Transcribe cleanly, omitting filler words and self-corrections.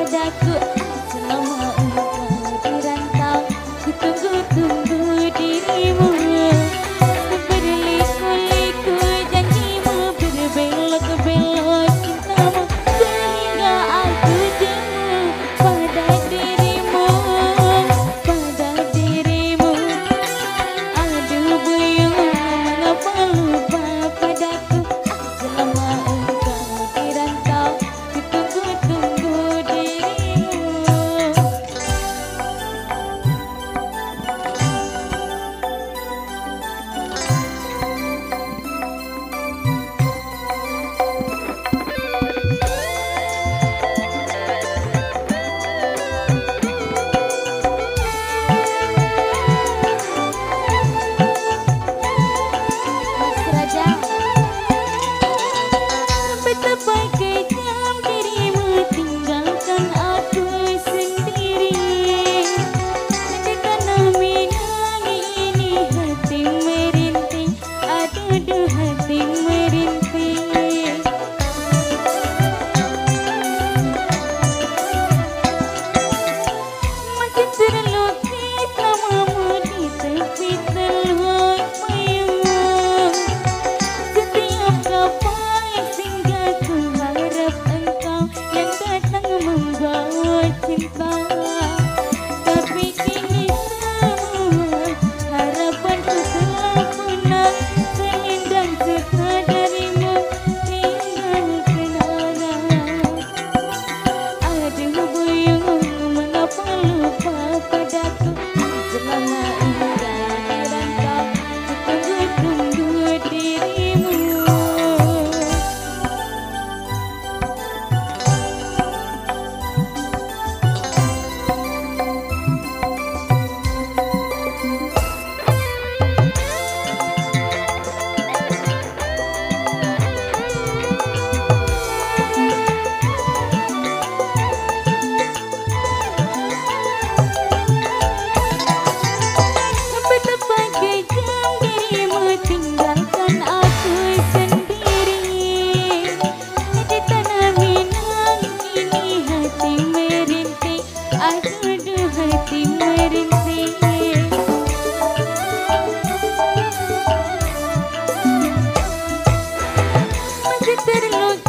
padaku selama engkau di rantau. Ku tunggu-tunggu dirimu, berliku-liku janjimu, berbelok-belok cintamu, sehingga aku jemu pada dirimu, pada dirimu. Aduh buyung, mengapa lupa padaku selama engkau di rantau. Ku tunggu-tunggu dirimu. Betapa kejam dirimu tinggalkan aku sendiri. Di tanah Minang ini hati merintih, aduh hati merintih. Makin terlukis namamu di tepi teluk payung. Setiap kapai singgah ku harap engkau yang datang membawa cinta. Tapi kini semua harapanku telah punah, selendang suka darimu tinggal kenangan. Aduh buyung, mengapa lupa padaku selama engkau di rantau. Ku tunggu-tunggu dirimu. Betapa kejam dirimu tinggalkan aku sendiri. Di tanah Minang ini hati merintih, aduh hati merintih. Masih terluka